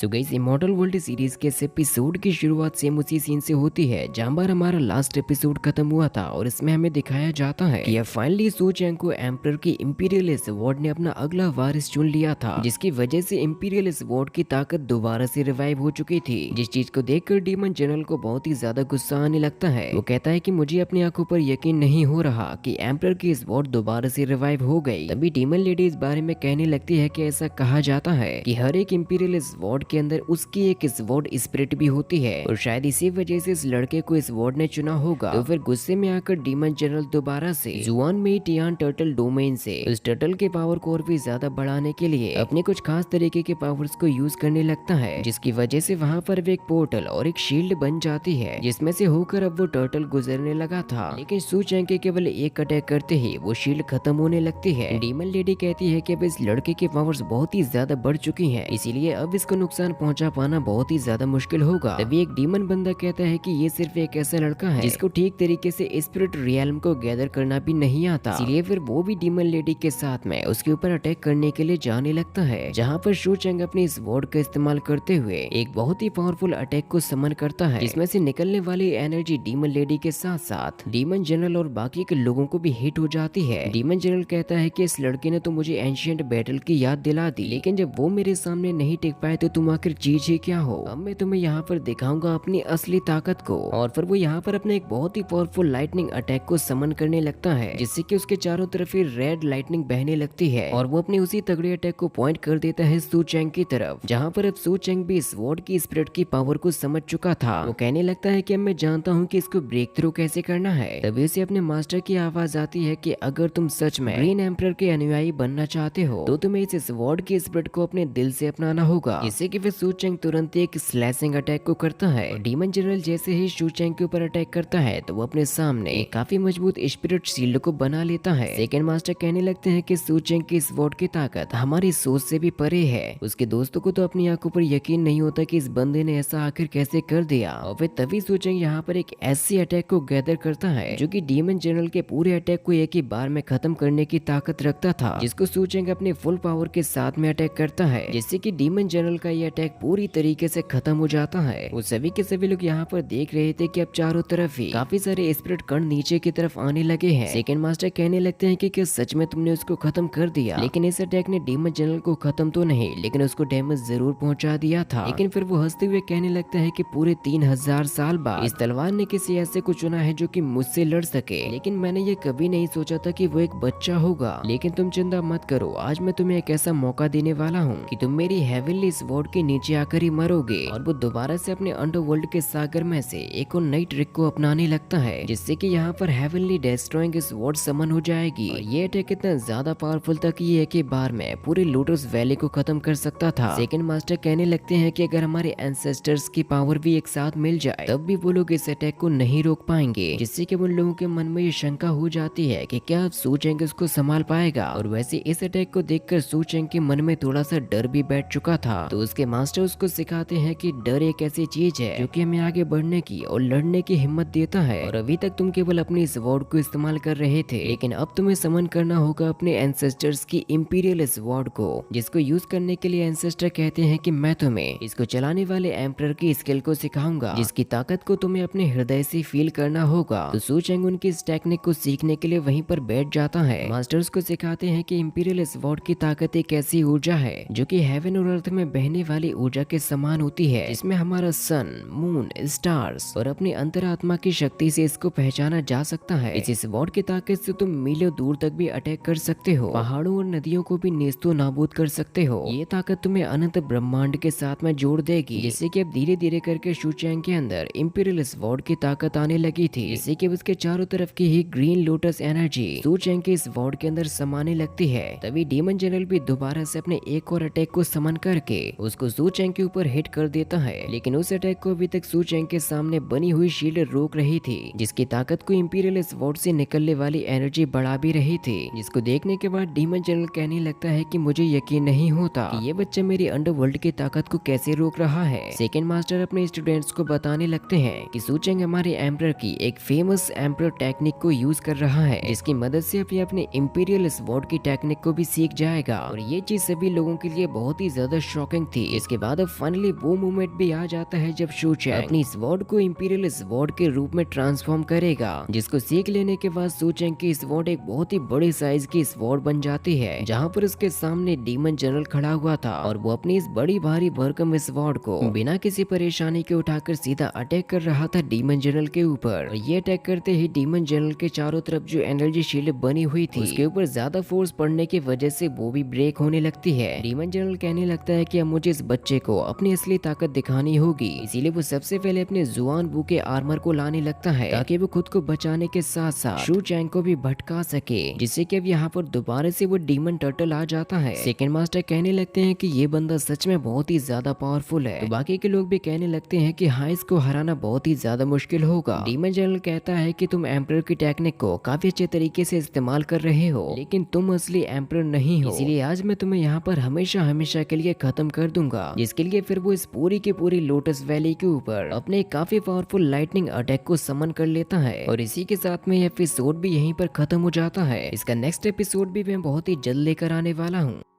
तो guys immortal world series के इस एपिसोड की शुरुआत सेम उसी सीन से होती है जहां पर हमारा लास्ट एपिसोड खत्म हुआ था और इसमें हमें दिखाया जाता है कि अब फाइनली सू चैंग को एम्परर की इंपीरियल स्वॉर्ड ने अपना अगला वारिस चुन लिया था, जिसकी वजह से इंपीरियल स्वॉर्ड की ताकत दोबारा से रिवाइव हो चुकी थी। जिस चीज को देखकर डीमन जनरल को बहुत ही ज्यादा गुस्सा आने लगता है। वो कहता है कि मुझे अपनी आंखों पर यकीन नहीं हो रहा कि एम्परर की स्वॉर्ड दोबारा से रिवाइव हो गई। तभी डीमन लेडी इस बारे में कहने लगती है कि ऐसा कहा जाता है कि हर एक इंपीरियल स्वॉर्ड के अंदर उसकी एक स्वॉर्ड स्पिरिट भी होती है और शायद इसी वजह से इस लड़के को स्वॉर्ड ने चुना होगा। तो फिर गुस्से में आकर डीमन जनरल दोबारा से जुआन में टियान टर्टल डोमेन से उस टर्टल के पावर को और भी ज्यादा बढ़ाने के लिए अपने कुछ खास तरीके के पावर्स को यूज करने लगता है, जिसकी वजह से वहाँ पर एक पोर्टल और एक शील्ड बन जाती है जिसमें से होकर अब वो टर्टल गुजरने लगा था। लेकिन सू चैंग के केवल एक अटैक करते ही वो शील्ड खत्म होने लगती है। डीमन लेडी कहती है कि अब इस लड़के के पावर्स बहुत ही ज्यादा बढ़ चुकी हैं, इसीलिए अब इसको नुकसान पहुंचा पाना बहुत ही ज्यादा मुश्किल होगा। तभी एक डीमन बंदा कहता है कि ये सिर्फ एक ऐसा लड़का है जिसको ठीक तरीके से स्पिरिट रियल्म को गैदर करना भी नहीं आता, इसलिए फिर वो भी डीमन लेडी के साथ में उसके ऊपर अटैक करने के लिए जाने लगता है, जहाँ पर शू चैंग अपनी इस वॉर्ड का इस्तेमाल करते हुए एक बहुत ही पावरफुल अटैक को समन करता है, जिसमें से निकलने वाली एनर्जी डीमन लेडी के साथ साथ डीमन जनरल और बाकी के लोगों को भी हिट हो जाती है। डीमन जनरल कहता है कि इस लड़के ने तो मुझे एंशिएंट बैटल की याद दिला दी, लेकिन जब वो मेरे सामने नहीं टिक पाए तो तुम आखिर चीज ही क्या हो। अब मैं तुम्हें यहाँ पर दिखाऊंगा अपनी असली ताकत को। और फिर वो यहाँ पर अपने एक बहुत ही पावरफुल लाइटनिंग अटैक को समन करने लगता है, जिससे कि उसके चारों तरफ ही रेड लाइटनिंग बहने लगती है और वो अपने उसी तगड़े अटैक को पॉइंट कर देता है सू चैंग की तरफ, जहाँ पर अब सू चैंग भी इस वॉर्ड की स्पिरिट की पावर को समझ चुका था। वो कहने लगता है कि अब मैं जानता हूँ कि इसको ब्रेक थ्रू कैसे करना है। तभी उसे अपने मास्टर की आवाज आती है कि अगर तुम सच में ग्रीन एम्परर के अनुयायी बनना चाहते हो तो तुम्हें इस वॉर्ड की स्पिरिट को अपने दिल से अपनाना होगा। इससे कि फिर सू चैंग तुरंत एक स्लैशिंग अटैक को करता है। डीमन जनरल जैसे ही शू चैंग के ऊपर अटैक करता है तो वो अपने सामने एक काफी मजबूत स्पिरिट शील्ड को बना लेता है। सेकंड मास्टर कहने लगते हैं कि सू चैंग की इस वॉर्ड की ताकत हमारी सोच से भी परे है। उसके दोस्तों को तो अपनी आंखों पर यकीन नहीं होता कि इस बंदे ने ऐसा आखिर कैसे कर दिया। और फिर तभी सू चैंग यहाँ पर एक ऐसी अटैक को गैदर करता है जो कि डीमन जनरल के पूरे अटैक को एक ही बार में खत्म करने की ताकत रखता था, जिसको सू चैंग अपने फुल पावर के साथ में अटैक करता है, जिससे कि डीमन जनरल का ये अटैक पूरी तरीके से खत्म हो जाता है। वो सभी के सभी लोग यहाँ पर देख रहे थे कि अब चारों तरफ ही काफी सारे स्पिरिट कण नीचे की तरफ आने लगे हैं। सेकंड मास्टर कहने लगते हैं कि क्या सच में तुमने उसको खत्म कर दिया? लेकिन इस अटैक ने डीमन जनरल को खत्म तो नहीं, लेकिन उसको डैमेज जरूर पहुंचा दिया था। लेकिन फिर वो हंसते हुए कहने लगता है कि पूरे 3000 साल बाद इस तलवार ने किसी ऐसे को चुना है जो कि मुझसे लड़ सके, लेकिन मैंने ये कभी नहीं सोचा था कि वो एक बच्चा होगा। लेकिन तुम चिंता मत करो, आज मैं तुम्हें एक ऐसा मौका देने वाला हूँ कि तुम मेरी हेवनली स्वॉर्ड के नीचे आकर ही मरोगे। और वो दोबारा से अपने अंडरवर्ल्ड के सागर में से एक और नई ट्रिक को अपनाने लगता है, जिससे कि यहाँ पर हेवनली डेस्ट्रॉइंग स्वॉर्ड समन हो जाएगी। और ये अटैक इतना ज्यादा पावरफुल था कि ये एक ही बार में पूरे लोटस वैली को खत्म कर सकता था। सेकंड मास्टर कहने लगते हैं कि अगर हमारे एंसेस्टर्स की पावर भी एक साथ मिल जाए तब भी वो लोग इस अटैक को नहीं रोक पाएंगे, जिससे कि उन लोगों के मन में ये शंका हो जाती है कि क्या सू चैंग इसको संभाल पाएगा। और वैसे इस अटैक को देखकर सू चैंग के मन में थोड़ा सा डर भी बैठ चुका था, तो उसके मास्टर उसको सिखाते हैं कि डर एक ऐसी चीज है जो कि हमें आगे बढ़ने की और लड़ने की हिम्मत देता है। और अभी तक तुम केवल अपनी स्वॉर्ड को इस्तेमाल कर रहे थे, लेकिन अब तुम्हें समन करना होगा अपने एंसेस्टर्स की इंपीरियल स्वॉर्ड को, जिसको यूज करने के लिए एंसेस्टर कहते हैं कि मैं तुम्हें इसको चलाने वाले एम्परर की स्किल को सिखाऊंगा, जिसकी ताकत को तुम्हें अपने हृदय से फील करना होगा। तो सू चैंग उनकी इस टेक्निक को सीखने के लिए वहीं पर बैठ जाता है। मास्टर्स को सिखाते हैं कि इंपीरियल स्वॉर्ड की ताकत एक ऐसी ऊर्जा है जो कि हेवन और अर्थ में बहने वाली ऊर्जा के समान होती है, जिसमें हमारा सन, मून, स्टार्स और अपनी अंतरात्मा की शक्ति से इसको पहचाना जा सकता है। इस स्वॉर्ड की ताकत से तुम मीलों दूर तक भी अटैक कर सकते हो, पहाड़ों और नदियों को भी नेस्तो नाबूद कर सकते हो। ये ताकत तुम्हें अनंत ब्रह्मांड के साथ में जोड़ देगी, जिससे कि अब धीरे धीरे करके शू चैंग के अंदर इंपीरियल स्वॉर्ड की ताकत आने लगी थी, जिससे कि उसके चारों तरफ की ही ग्रीन लोटस एनर्जी शू चैंग के स्वॉर्ड के अंदर समाने लगती है। तभी डीमन जनरल भी दोबारा से अपने एक और अटैक को समन करके उसको शू चैंग के ऊपर हिट कर देता है, लेकिन उस अटैक को अभी तक शू चैंग के सामने बनी हुई शील्ड रोक रही थी, जिसकी ताकत को इंपीरियल स्वॉर्ड से निकलने वाली एनर्जी बढ़ा भी रही थी। जिसको देखने के बाद डीमन जनरल कहने लगता है कि मुझे यकीन नहीं होता कि ये बच्चा मेरी अंडरवर्ल्ड की ताकत को कैसे रोक रहा है। सेकंड मास्टर अपने स्टूडेंट्स को बताने लगते हैं कि सू चैंग हमारे एम्परर की एक फेमस एम्परर टेक्निक को यूज कर रहा है, जिसकी मदद से अपने इंपीरियल स्वॉर्ड की टेक्निक को भी सीख जाएगा। और ये चीज सभी लोगों के लिए बहुत ही ज्यादा शॉकिंग थी, इसके बाद अब फाइनली वो मोमेंट भी आ जाता है जब शू चैंग अपनी स्वॉर्ड को इंपीरियल स्वॉर्ड के रूप में ट्रांसफॉर्म करेगा, जिसको सीख लेने के बाद शू चैंग की स्वॉर्ड एक बहुत ही बड़े साइज की स्वॉर्ड बन जाती है, जहाँ पर उसके सामने डीमन जनरल खड़ा हुआ था और वो अपनी इस बड़ी भारी भरकम स्वॉर्ड को बिना किसी परेशानी के उठाकर सीधा अटैक कर रहा था डीमन जनरल के ऊपर। और ये अटैक करते ही डीमन जनरल के चारों तरफ जो एनर्जी शील्ड बनी हुई थी उसके ऊपर ज्यादा फोर्स पड़ने की वजह से वो भी ब्रेक होने लगती है। डीमन जनरल कहने लगता है कि अब मुझे इस बच्चे को अपनी असली ताकत दिखानी होगी, इसीलिए वो सबसे पहले अपने जुआन बू के आर्मर को लाने लगता है ताकि वो खुद को बचाने के साथ साथ शू चैंग को भी भटका सके, जिससे कि अब यहाँ पर दोबारा से वो डीमन टर्टल आ जाता है। सेकंड मास्टर कहने लगते हैं कि ये बंदा सच में बहुत ही ज्यादा पावरफुल है, तो बाकी के लोग भी कहने लगते हैं कि हाँ, इसको हराना बहुत ही ज्यादा मुश्किल होगा। डीमन जनरल कहता है कि तुम एम्परर की टेक्निक को काफी अच्छे तरीके से इस्तेमाल कर रहे हो, लेकिन तुम असली एम्परर नहीं हो, इसीलिए आज मैं तुम्हें यहाँ पर हमेशा हमेशा के लिए खत्म कर दूंगा। जिसके लिए फिर वो इस पूरी की पूरी लोटस वैली के ऊपर अपने काफी पावरफुल लाइटनिंग अटैक को समन कर लेता है। और इसी के साथ में एपिसोड भी यहीं पर खत्म हो जाता है। इसका नेक्स्ट एपिसोड भी मैं बहुत ही जल्द लेकर आने वाला हूँ।